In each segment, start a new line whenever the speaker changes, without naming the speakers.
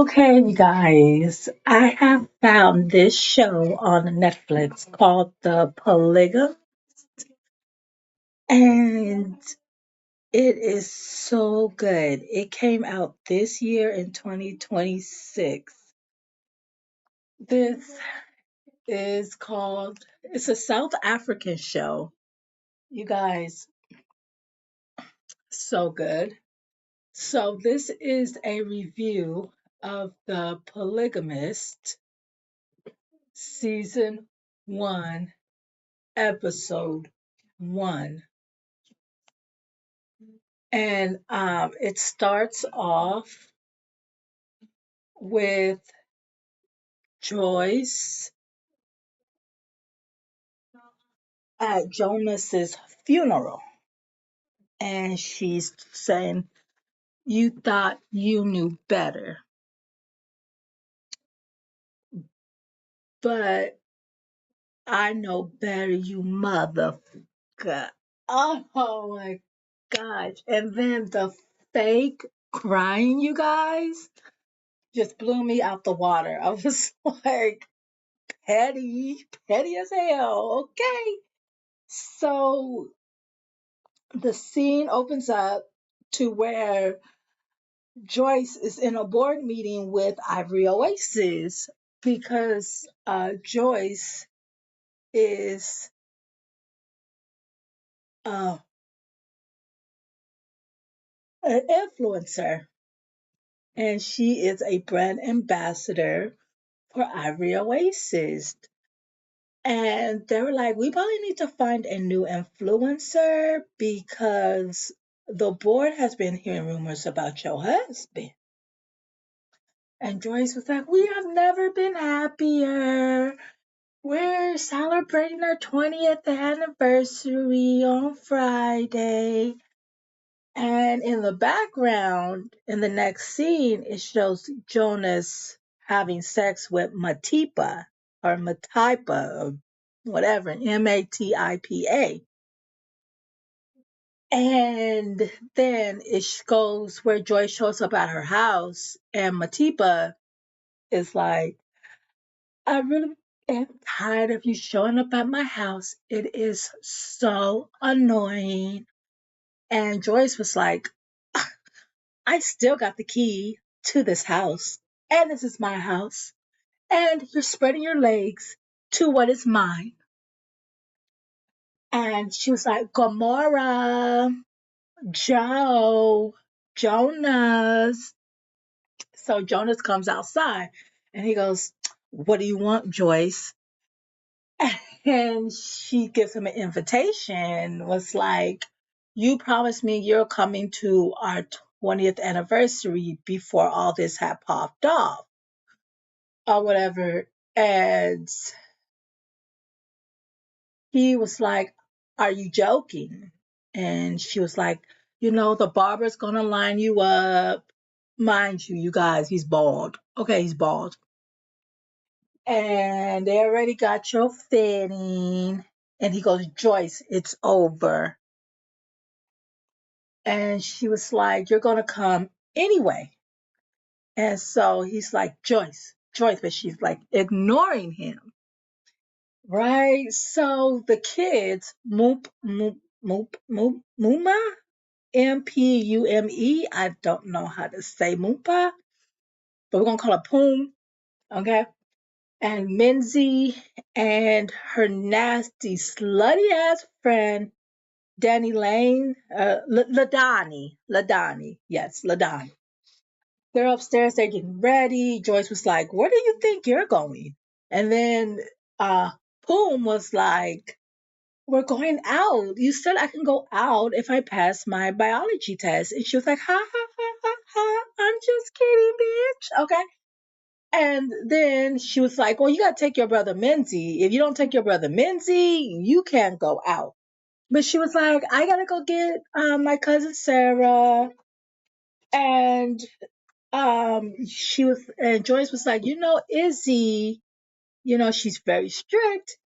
Okay, you guys, I have found this show on Netflix called The Polygam, and it is so good. It came out this year in 2026. This it's a South African show. You guys, so good. So, this is a review of The Polygamist, Season 1, Episode 1. And it starts off with Joyce at Jonas's funeral. And she's saying, "You thought you knew better, but I know better, you motherfucker." Oh my gosh. And then the fake crying, you guys, just blew me out the water. I was like, petty as hell. Okay. So the scene opens up to where Joyce is in a board meeting with Ivory Oasis because Joyce is uh, an influencer and she is a brand ambassador for Ivory Oasis. And they were like, we probably need to find a new influencer because the board has been hearing rumors about your husband. And Joyce was like, we have never been happier. We're celebrating our 20th anniversary on Friday. And in the background, in the next scene, it shows Jonas having sex with Matipa or Matipa or whatever, Matipa. And then it goes where Joyce shows up at her house and Matipa is like, I really am tired of you showing up at my house. It is so annoying. And Joyce was like, I still got the key to this house, and this is my house, and you're spreading your legs to what is mine. And she was like, Gomorrah, Joe, Jonas. So Jonas comes outside and he goes, what do you want, Joyce? And she gives him an invitation, was like, you promised me you're coming to our 20th anniversary before all this had popped off or whatever. And he was like, are you joking? And she was like, the barber's gonna line you up. Mind you, you guys, he's bald. Okay, he's bald. And they already got your fitting. And he goes, Joyce, it's over. And she was like, you're going to come anyway. And so he's like, Joyce, but she's like ignoring him. Right? So the kids, Muma, Mpume. I don't know how to say Moopa, but we're going to call her Poom. Okay? And Minzy and her nasty, slutty ass friend, Danny Lane, Ladani. Yes, Ladani. They're upstairs, they're getting ready. Joyce was like, where do you think you're going? And then Poom was like, we're going out. You said I can go out if I pass my biology test. And she was like, ha ha ha ha ha. I'm just kidding, bitch. Okay. And then she was like, well, you got to take your brother Minzy. If you don't take your brother Minzy, you can't go out. But she was like, I got to go get my cousin Sarah. And and Joyce was like, Izzy, she's very strict.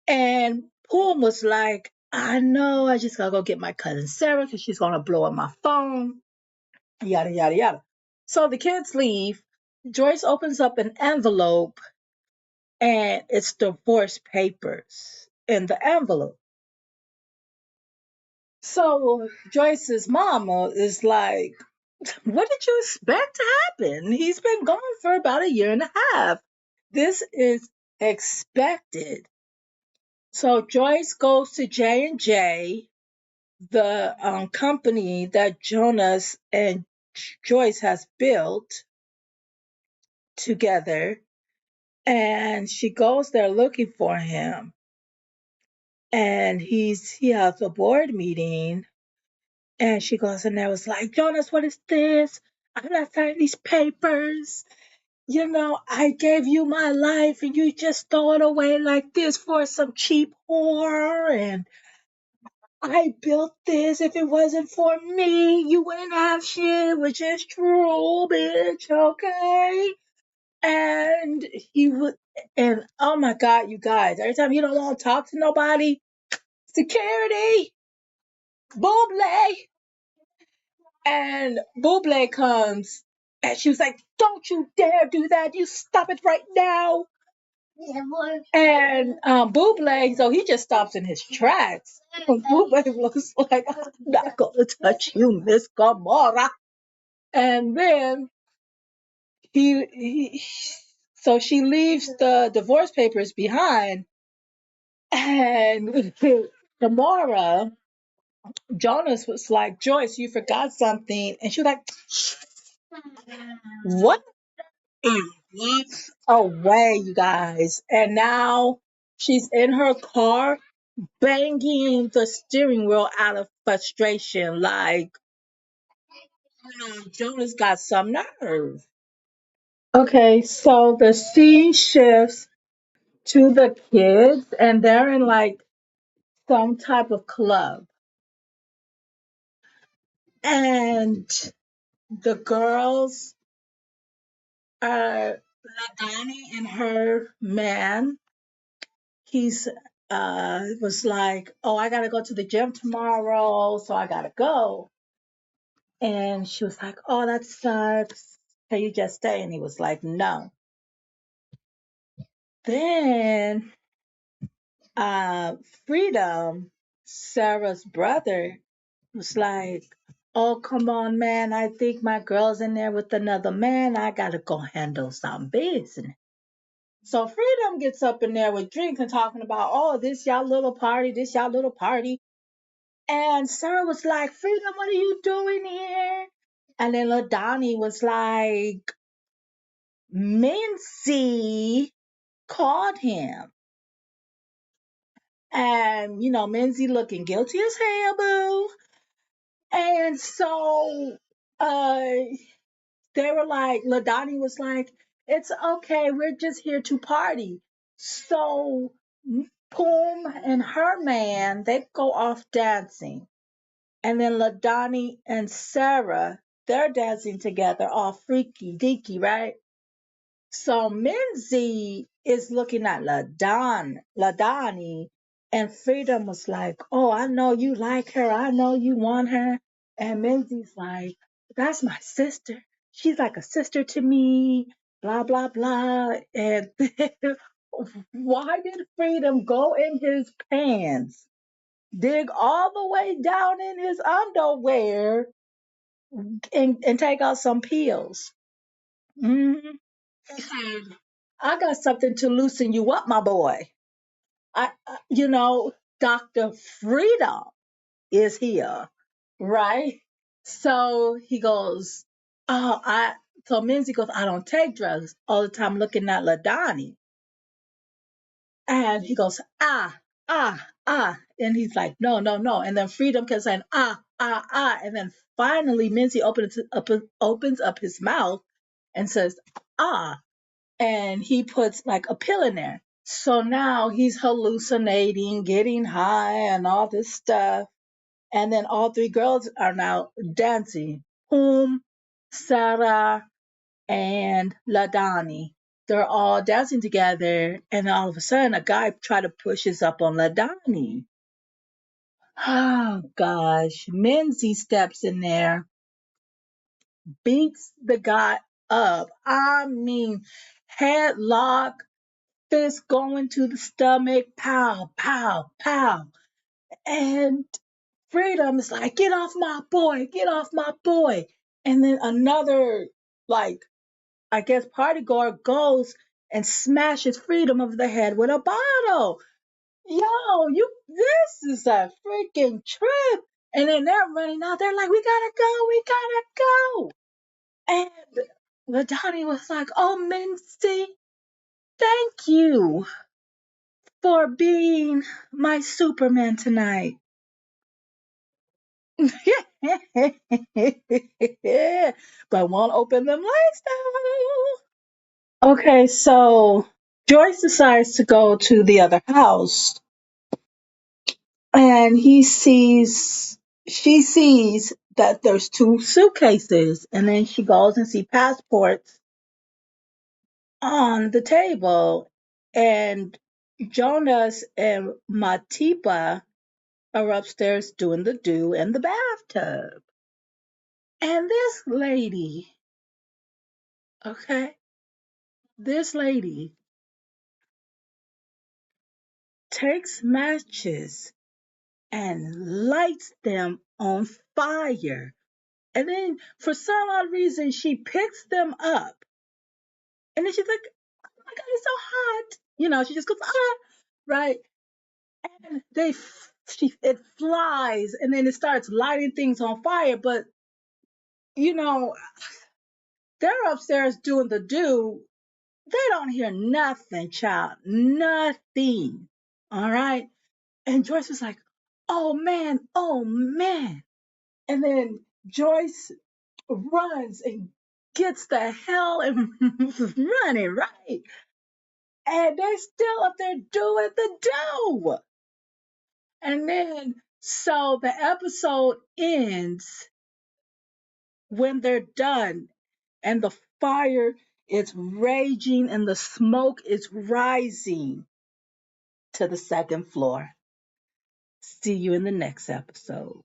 And Poem was like, I know, I just gotta go get my cousin Sarah because she's gonna blow up my phone, yada yada yada. So the kids leave, Joyce opens up an envelope and it's divorce papers in the envelope. So Joyce's mama is like, what did you expect to happen? He's been gone for about a year and a half. This is expected. So Joyce goes to J&J, the company that Jonas and Joyce has built together, and she goes there looking for him. And he has a board meeting, and she goes in there, was like, Jonas, what is this? I'm not signing these papers. I gave you my life and you just throw it away like this for some cheap whore. And I built this. If it wasn't for me, you wouldn't have shit, which is true, bitch. Okay. And he would, and oh my God, you guys, every time you don't want to talk to nobody, security, Buble. And Buble comes and she was like, don't you dare do that. You stop it right now. And Buble, so he just stops in his tracks. Buble looks like, I'm not going to touch you, Miss Gamora. And then he, so she leaves the divorce papers behind. And Gamora, Jonas was like, Joyce, you forgot something. And she was like, what? And walks away, you guys. And now she's in her car banging the steering wheel out of frustration. Like, Jonas got some nerve. Okay, so the scene shifts to the kids, and they're in like some type of club. And the girls are Ladani and her man. He's was like, oh, I gotta go to the gym tomorrow, so I gotta go. And she was like, oh, that sucks. Can you just stay? And he was like, no. Then uh, Freedom, Sarah's brother, was like, oh, come on, man. I think my girl's in there with another man. I gotta go handle some business. So Freedom gets up in there with drinks and talking about, oh, this y'all little party, this y'all little party. And Sarah was like, Freedom, what are you doing here? And then LaDonnie was like, Mincy called him. And, Minzy looking guilty as hell, boo. And so uh, they were like, LaDonnie was like, it's okay, we're just here to party. So Poom and her man, they go off dancing. And then LaDonnie and Sarah, they're dancing together, all freaky deaky, right? So Minzy is looking at LaDonnie, and Freedom was like, oh, I know you like her. I know you want her. And Minzy's like, that's my sister. She's like a sister to me, blah, blah, blah. And why did Freedom go in his pants, dig all the way down in his underwear, and take out some pills? Mm-hmm. He said, I got something to loosen you up, my boy. Dr. Freedom is here, right? So he goes, so Minzy goes, I don't take drugs, all the time looking at LaDonnie. And he goes, ah. And he's like, no, no, no. And then Freedom kept saying, ah. And then finally, Minzy opens up his mouth and says, ah. And he puts like a pill in there. So now he's hallucinating, getting high, and all this stuff. And then all three girls are now dancing. Poom, Sarah, and Ladani. They're all dancing together, and all of a sudden, a guy tried to push his up on Ladani. Oh gosh, Minzy steps in there, beats the guy. up. I mean, headlock, fist going to the stomach, pow, pow, pow. And Freedom is like, get off my boy, get off my boy. And then another, like, I guess party guard goes and smashes Freedom over the head with a bottle. Yo, this is a freaking trip. And then they're running out. They're like, we gotta go, we gotta go. And Ladani was like, oh, Mincy, thank you for being my Superman tonight. But won't open them lights though. Okay, so Joyce decides to go to the other house and she sees that there's two suitcases, and then she goes and see passports on the table, and Jonas and Matipa are upstairs doing the do in the bathtub. And this lady, okay, this lady takes matches and lights them on fire. And then for some odd reason, she picks them up. And then she's like, oh my God, it's so hot. She just goes, ah, right? And it flies and then it starts lighting things on fire. But, you know, they're upstairs doing the do. They don't hear nothing, child. Nothing. All right. And Joyce was like, oh man, oh man. And then Joyce runs and gets the hell and running, right? And they're still up there doing the do. And then, so the episode ends when they're done and the fire is raging and the smoke is rising to the second floor. See you in the next episode.